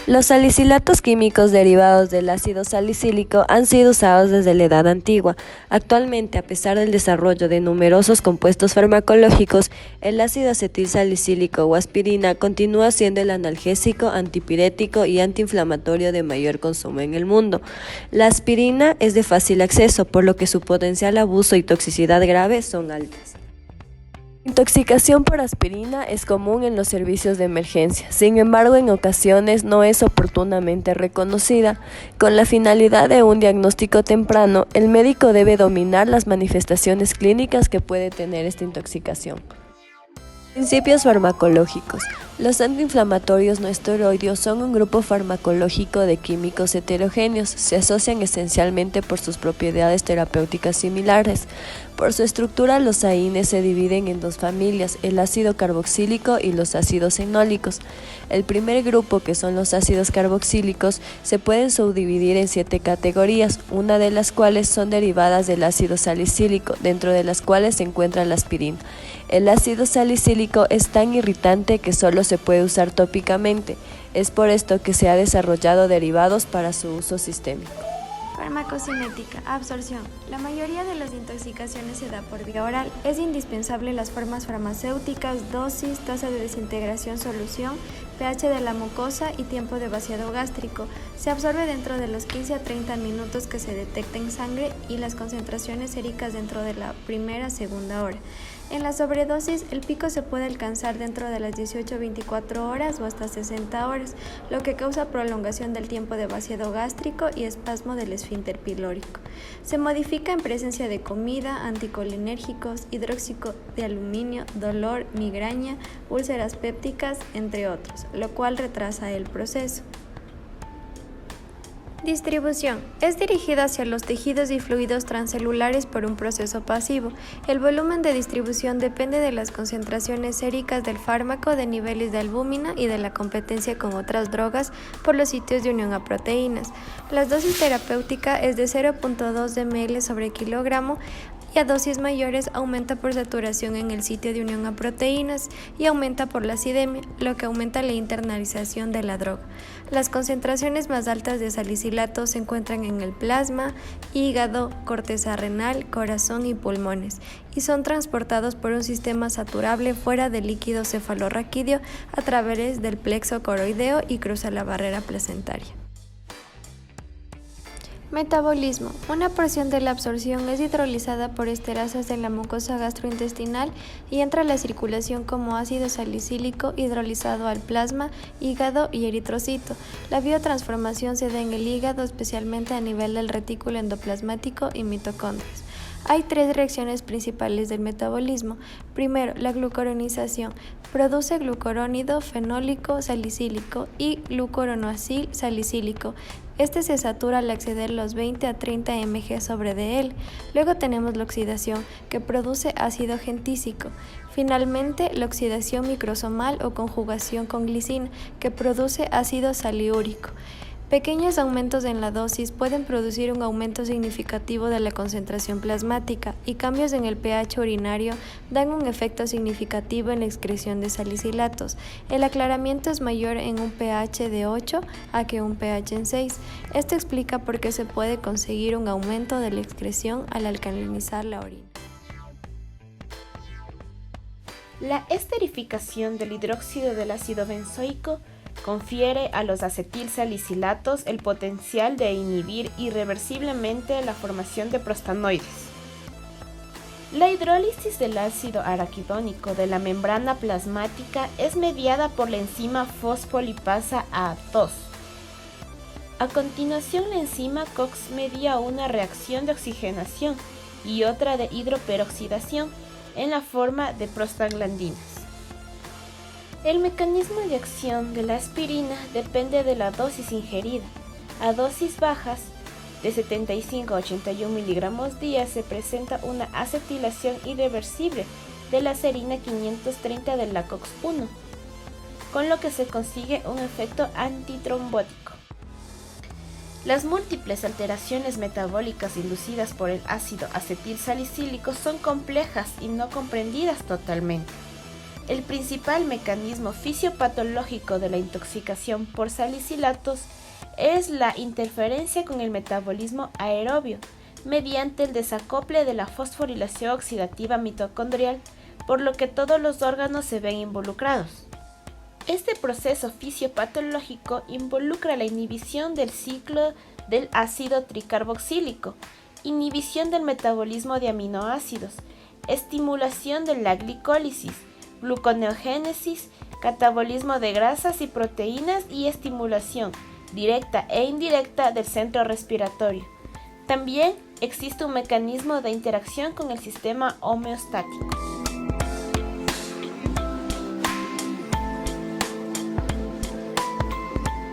Los salicilatos químicos derivados del ácido salicílico han sido usados desde la Edad Antigua. Actualmente, a pesar del desarrollo de numerosos compuestos farmacológicos, el ácido acetilsalicílico o aspirina continúa siendo el analgésico, antipirético y antiinflamatorio de mayor consumo en el mundo. La aspirina es de fácil acceso, por lo que su potencial abuso y toxicidad grave son altas. La intoxicación por aspirina es común en los servicios de emergencia, sin embargo en ocasiones no es oportunamente reconocida. Con la finalidad de un diagnóstico temprano, el médico debe dominar las manifestaciones clínicas que puede tener esta intoxicación. Principios farmacológicos. Los antiinflamatorios no esteroideos son un grupo farmacológico de químicos heterogéneos. Se asocian esencialmente por sus propiedades terapéuticas similares. Por su estructura, los AINES se dividen en dos familias, el ácido carboxílico y los ácidos enólicos. El primer grupo, que son los ácidos carboxílicos, se pueden subdividir en 7 categorías, una de las cuales son derivadas del ácido salicílico, dentro de las cuales se encuentra la aspirina. El ácido salicílico es tan irritante que solo se puede usar tópicamente. Es por esto que se han desarrollado derivados para su uso sistémico. Farmacocinética, absorción. La mayoría de las intoxicaciones se da por vía oral. Es indispensable las formas farmacéuticas, dosis, tasa de desintegración, solución, pH de la mucosa y tiempo de vaciado gástrico. Se absorbe dentro de los 15 a 30 minutos que se detecta en sangre y las concentraciones séricas dentro de la segunda hora. En la sobredosis, el pico se puede alcanzar dentro de las 18 a 24 horas o hasta 60 horas, lo que causa prolongación del tiempo de vaciado gástrico y espasmo del esfínter pilórico. Se modifica en presencia de comida, anticolinérgicos, hidróxido de aluminio, dolor, migraña, úlceras pépticas, entre otros, lo cual retrasa el proceso. Distribución. Es dirigida hacia los tejidos y fluidos transcelulares por un proceso pasivo. El volumen de distribución depende de las concentraciones séricas del fármaco, de niveles de albúmina y de la competencia con otras drogas por los sitios de unión a proteínas. La dosis terapéutica es de 0.2 ml sobre kilogramo y a dosis mayores aumenta por saturación en el sitio de unión a proteínas y aumenta por la acidemia, lo que aumenta la internalización de la droga. Las concentraciones más altas de salicilatos se encuentran en el plasma, hígado, corteza renal, corazón y pulmones, y son transportados por un sistema saturable fuera del líquido cefalorraquídeo a través del plexo coroideo y cruza la barrera placentaria. Metabolismo. Una porción de la absorción es hidrolizada por esterasas de la mucosa gastrointestinal y entra a la circulación como ácido salicílico hidrolizado al plasma, hígado y eritrocito. La biotransformación se da en el hígado, especialmente a nivel del retículo endoplasmático y mitocondrias. Hay 3 reacciones principales del metabolismo. Primero, la glucuronización. Produce glucurónido fenólico salicílico y glucuronoacil salicílico. Este se satura al exceder los 20 a 30 mg sobre dl. Luego tenemos la oxidación, que produce ácido gentísico. Finalmente, la oxidación microsomal o conjugación con glicina, que produce ácido saliúrico. Pequeños aumentos en la dosis pueden producir un aumento significativo de la concentración plasmática y cambios en el pH urinario dan un efecto significativo en la excreción de salicilatos. El aclaramiento es mayor en un pH de 8 a que un pH en 6. Esto explica por qué se puede conseguir un aumento de la excreción al alcalinizar la orina. La esterificación del hidróxido del ácido benzoico confiere a los acetilsalicilatos el potencial de inhibir irreversiblemente la formación de prostanoides. La hidrólisis del ácido araquidónico de la membrana plasmática es mediada por la enzima fosfolipasa A2. A continuación, la enzima COX media una reacción de oxigenación y otra de hidroperoxidación en la forma de prostaglandinas. El mecanismo de acción de la aspirina depende de la dosis ingerida. A dosis bajas, de 75 a 81 miligramos día, se presenta una acetilación irreversible de la serina 530 de la COX-1, con lo que se consigue un efecto antitrombótico. Las múltiples alteraciones metabólicas inducidas por el ácido acetilsalicílico son complejas y no comprendidas totalmente. El principal mecanismo fisiopatológico de la intoxicación por salicilatos es la interferencia con el metabolismo aerobio mediante el desacople de la fosforilación oxidativa mitocondrial, por lo que todos los órganos se ven involucrados. Este proceso fisiopatológico involucra la inhibición del ciclo del ácido tricarboxílico, inhibición del metabolismo de aminoácidos, estimulación de la glicólisis, gluconeogénesis, catabolismo de grasas y proteínas y estimulación directa e indirecta del centro respiratorio. También existe un mecanismo de interacción con el sistema homeostático.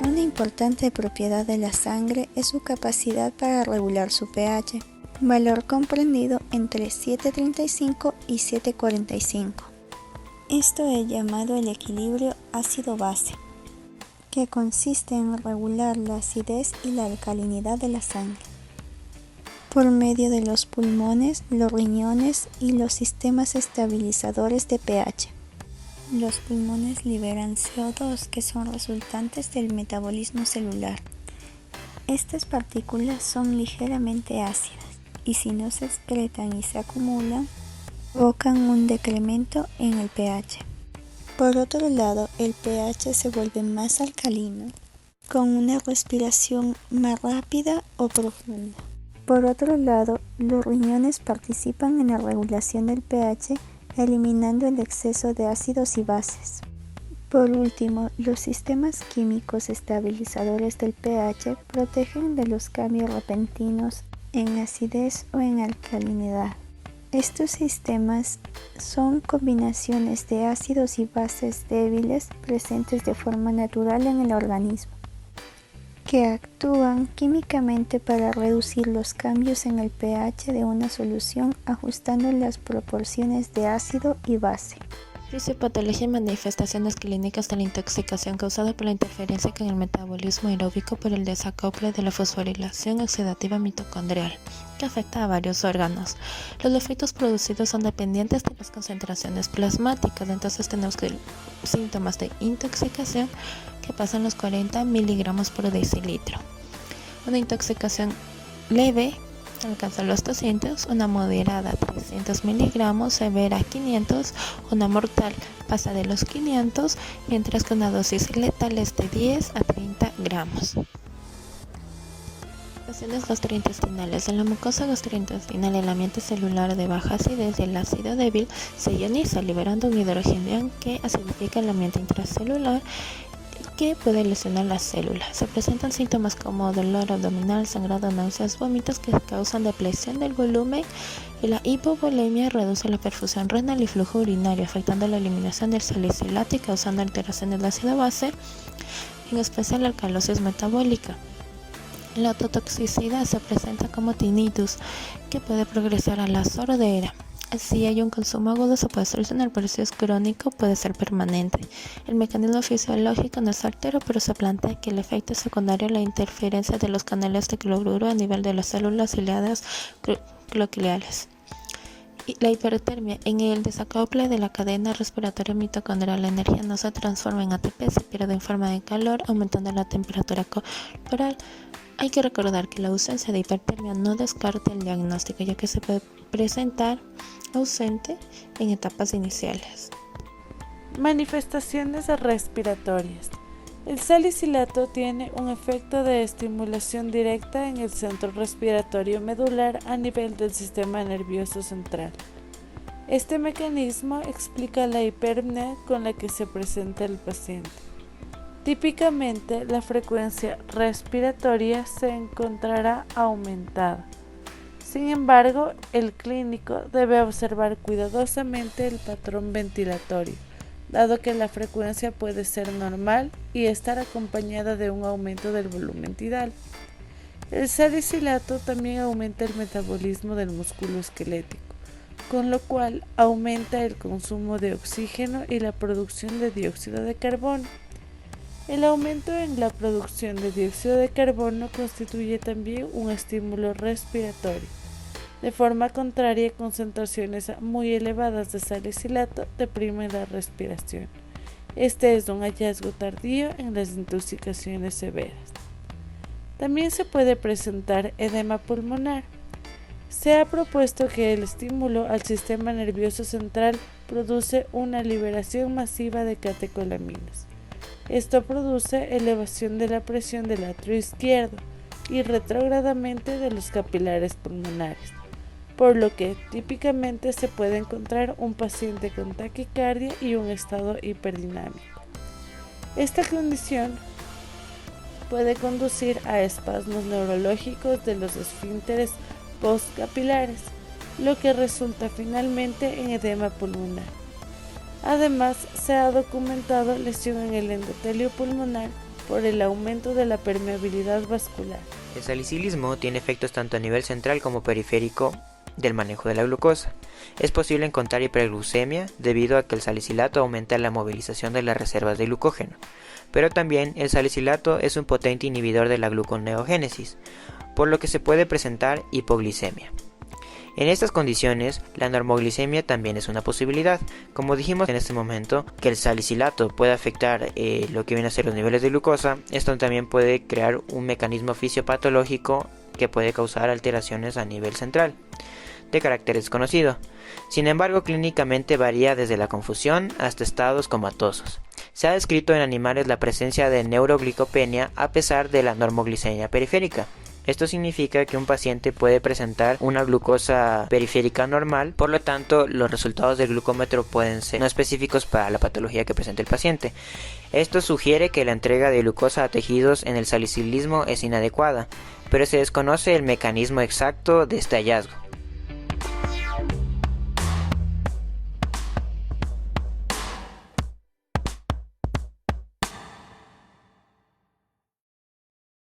Una importante propiedad de la sangre es su capacidad para regular su pH, valor comprendido entre 7,35 y 7,45. Esto es llamado el equilibrio ácido-base, que consiste en regular la acidez y la alcalinidad de la sangre por medio de los pulmones, los riñones y los sistemas estabilizadores de pH. Los pulmones liberan CO2, que son resultantes del metabolismo celular. Estas partículas son ligeramente ácidas y si no se excretan y se acumulan, provocan un decremento en el pH. Por otro lado, el pH se vuelve más alcalino con una respiración más rápida o profunda. Por otro lado, los riñones participan en la regulación del pH, eliminando el exceso de ácidos y bases. Por último, los sistemas químicos estabilizadores del pH protegen de los cambios repentinos en acidez o en alcalinidad. Estos sistemas son combinaciones de ácidos y bases débiles presentes de forma natural en el organismo, que actúan químicamente para reducir los cambios en el pH de una solución ajustando las proporciones de ácido y base. Fisiopatología y manifestaciones clínicas de la intoxicación causada por la interferencia con el metabolismo aeróbico por el desacople de la fosforilación oxidativa mitocondrial, que afecta a varios órganos. Los efectos producidos son dependientes de las concentraciones plasmáticas, entonces tenemos síntomas de intoxicación que pasan los 40 miligramos por decilitro. Una intoxicación leve alcanza los 200, una moderada 300 miligramos, severa 500, una mortal pasa de los 500, mientras que una dosis letal es de 10 a 30 gramos. Afecciones gastrointestinales. En la mucosa gastrointestinal, el ambiente celular de baja acidez y el ácido débil se ioniza, liberando un hidrógeno que acidifica el ambiente intracelular, que puede lesionar las células. Se presentan síntomas como dolor abdominal, sangrado, náuseas, vómitos que causan depleción del volumen, y la hipovolemia reduce la perfusión renal y flujo urinario, afectando la eliminación del salicilato y causando alteraciones del ácido base, en especial la alcalosis metabólica. La ototoxicidad se presenta como tinnitus, que puede progresar a la sordera. Si hay un consumo agudo se puede solucionar, pero si es crónico puede ser permanente. El mecanismo fisiológico no es certero, pero se plantea que el efecto secundario es la interferencia de los canales de cloruro a nivel de las células ciliadas cocleares. Y la hipertermia. En el desacople de la cadena respiratoria mitocondrial, la energía no se transforma en ATP, se pierde en forma de calor, aumentando la temperatura corporal. Hay que recordar que la ausencia de hipertermia no descarta el diagnóstico, ya que se puede presentar ausente en etapas iniciales. Manifestaciones respiratorias. El salicilato tiene un efecto de estimulación directa en el centro respiratorio medular a nivel del sistema nervioso central. Este mecanismo explica la hiperpnea con la que se presenta el paciente. Típicamente, la frecuencia respiratoria se encontrará aumentada. Sin embargo, el clínico debe observar cuidadosamente el patrón ventilatorio, dado que la frecuencia puede ser normal y estar acompañada de un aumento del volumen tidal. El salicilato también aumenta el metabolismo del músculo esquelético, con lo cual aumenta el consumo de oxígeno y la producción de dióxido de carbono. El aumento en la producción de dióxido de carbono constituye también un estímulo respiratorio, De forma contraria, concentraciones muy elevadas de salicilato deprimen la respiración. Este es un hallazgo tardío en las intoxicaciones severas. También se puede presentar edema pulmonar. Se ha propuesto que el estímulo al sistema nervioso central produce una liberación masiva de catecolaminas. Esto produce elevación de la presión del atrio izquierdo y retrógradamente de los capilares pulmonares, por lo que típicamente se puede encontrar un paciente con taquicardia y un estado hiperdinámico. Esta condición puede conducir a espasmos neurológicos de los esfínteres postcapilares, lo que resulta finalmente en edema pulmonar. Además, se ha documentado lesión en el endotelio pulmonar por el aumento de la permeabilidad vascular. El salicilismo tiene efectos tanto a nivel central como periférico del manejo de la glucosa. Es posible encontrar hiperglucemia debido a que el salicilato aumenta la movilización de las reservas de glucógeno, pero también el salicilato es un potente inhibidor de la gluconeogénesis, por lo que se puede presentar hipoglicemia. En estas condiciones, la normoglicemia también es una posibilidad. Como dijimos en este momento, que el salicilato puede afectar lo que viene a ser los niveles de glucosa, esto también puede crear un mecanismo fisiopatológico que puede causar alteraciones a nivel central, de carácter desconocido. Sin embargo, clínicamente varía desde la confusión hasta estados comatosos. Se ha descrito en animales la presencia de neuroglicopenia a pesar de la normoglicemia periférica. Esto significa que un paciente puede presentar una glucosa periférica normal, por lo tanto los resultados del glucómetro pueden ser no específicos para la patología que presenta el paciente. Esto sugiere que la entrega de glucosa a tejidos en el salicilismo es inadecuada, pero se desconoce el mecanismo exacto de este hallazgo.